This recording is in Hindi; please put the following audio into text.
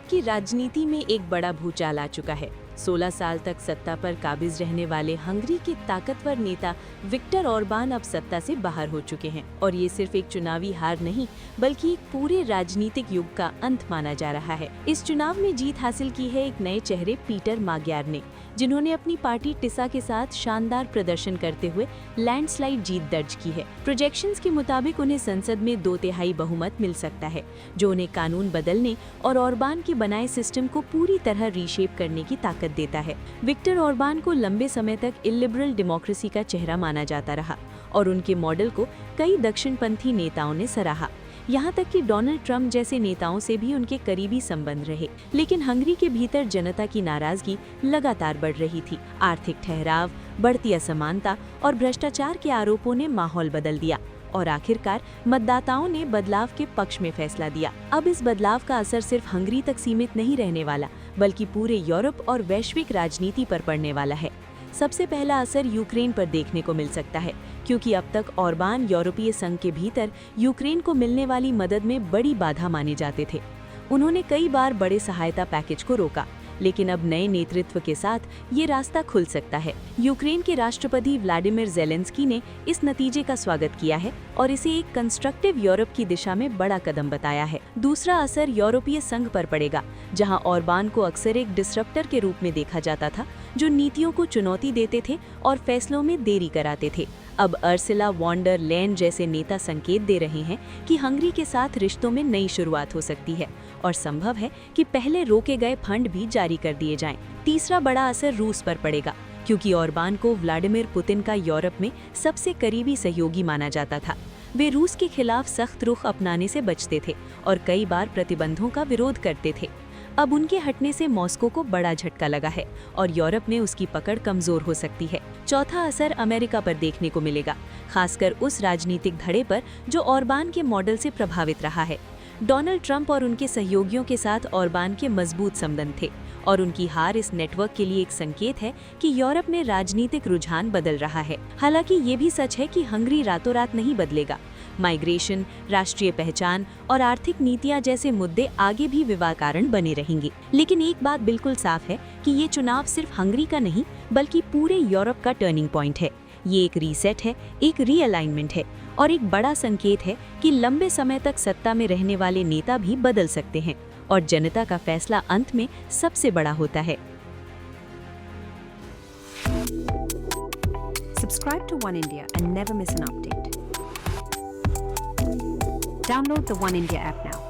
यूरोप की राजनीति में एक बड़ा भूचाल आ चुका है। 16 साल तक सत्ता पर काबिज रहने वाले हंगरी के ताकतवर नेता विक्टर ऑर्बान अब सत्ता से बाहर हो चुके हैं और ये सिर्फ एक चुनावी हार नहीं बल्कि एक पूरे राजनीतिक युग का अंत माना जा रहा है। इस चुनाव में जीत हासिल की है एक नए चेहरे पीटर माग्यार ने, जिन्होंने अपनी पार्टी टिसा के साथ शानदार प्रदर्शन करते हुए लैंडस्लाइड जीत दर्ज की है। प्रोजेक्शंस के मुताबिक उन्हें संसद में 2/3 बहुमत मिल सकता है, जो उन्हें कानून बदलने और ऑर्बान के बनाए सिस्टम को पूरी तरह रीशेप करने की ताकत देता है। विक्टर ऑर्बान को लंबे समय तक इलिबरल डेमोक्रेसी का चेहरा माना जाता रहा और उनके मॉडल को कई दक्षिणपंथी नेताओं ने सराहा। यहाँ तक कि डोनाल्ड ट्रंप जैसे नेताओं से भी उनके करीबी संबंध रहे। लेकिन हंगरी के भीतर जनता की नाराजगी लगातार बढ़ रही थी। आर्थिक ठहराव, बढ़ती असमानता और भ्रष्टाचार के आरोपों ने माहौल बदल दिया और आखिरकार मतदाताओं ने बदलाव के पक्ष में फैसला दिया। अब इस बदलाव का असर सिर्फ हंगरी तक सीमित नहीं रहने वाला, बल्कि पूरे यूरोप और वैश्विक राजनीति पर पड़ने वाला है। सबसे पहला असर यूक्रेन पर देखने को मिल सकता है, क्योंकि अब तक ऑर्बान यूरोपीय संघ के भीतर यूक्रेन को मिलने वाली मदद में बड़ी बाधा माने जाते थे। उन्होंने कई बार बड़े सहायता पैकेज को रोका, लेकिन अब नए नेतृत्व के साथ ये रास्ता खुल सकता है। यूक्रेन के राष्ट्रपति व्लादिमीर ज़ेलेंस्की ने इस नतीजे का स्वागत किया है और इसे एक कंस्ट्रक्टिव यूरोप की दिशा में बड़ा कदम बताया है। दूसरा असर यूरोपीय संघ पर पड़ेगा, जहां ऑर्बान को अक्सर एक डिसरप्टर के रूप में देखा जाता था, जो नीतियों को चुनौती देते थे और फैसलों में देरी कराते थे। अब अर्सुला वॉन डर लेयन जैसे नेता संकेत दे रहे हैं कि हंगरी के साथ रिश्तों में नई शुरुआत हो सकती है और संभव है कि पहले रोके गए फंड भी जारी कर दिए जाएं। तीसरा बड़ा असर रूस पर पड़ेगा, क्योंकि ऑर्बान को व्लादिमीर पुतिन का यूरोप में सबसे करीबी सहयोगी माना जाता था। वे रूस के खिलाफ सख्त रुख अपनाने से बचते थे और कई बार प्रतिबंधों का विरोध करते थे। अब उनके हटने से मॉस्को को बड़ा झटका लगा है और यूरोप में उसकी पकड़ कमजोर हो सकती है। चौथा असर अमेरिका पर देखने को मिलेगा, खासकर उस राजनीतिक धड़े पर जो ऑर्बान के मॉडल से प्रभावित रहा है। डोनाल्ड ट्रंप और उनके सहयोगियों के साथ ऑर्बान के मजबूत संबंध थे और उनकी हार इस नेटवर्क के लिए एक संकेत है कि यूरोप में राजनीतिक रुझान बदल रहा है। हालांकि ये भी सच है कि हंगरी रातों रात नहीं बदलेगा। माइग्रेशन, राष्ट्रीय पहचान और आर्थिक नीतियां जैसे मुद्दे आगे भी विवाद कारण बने रहेंगे। लेकिन एक बात बिल्कुल साफ है कि ये चुनाव सिर्फ हंगरी का नहीं बल्कि पूरे यूरोप का टर्निंग पॉइंट है। ये एक रीसेट है, एक रीअलाइनमेंट है और एक बड़ा संकेत है कि लंबे समय तक सत्ता में रहने वाले नेता भी बदल सकते हैं और जनता का फैसला अंत में सबसे बड़ा होता है। Subscribe to One India and never miss an update. Download the One India app now.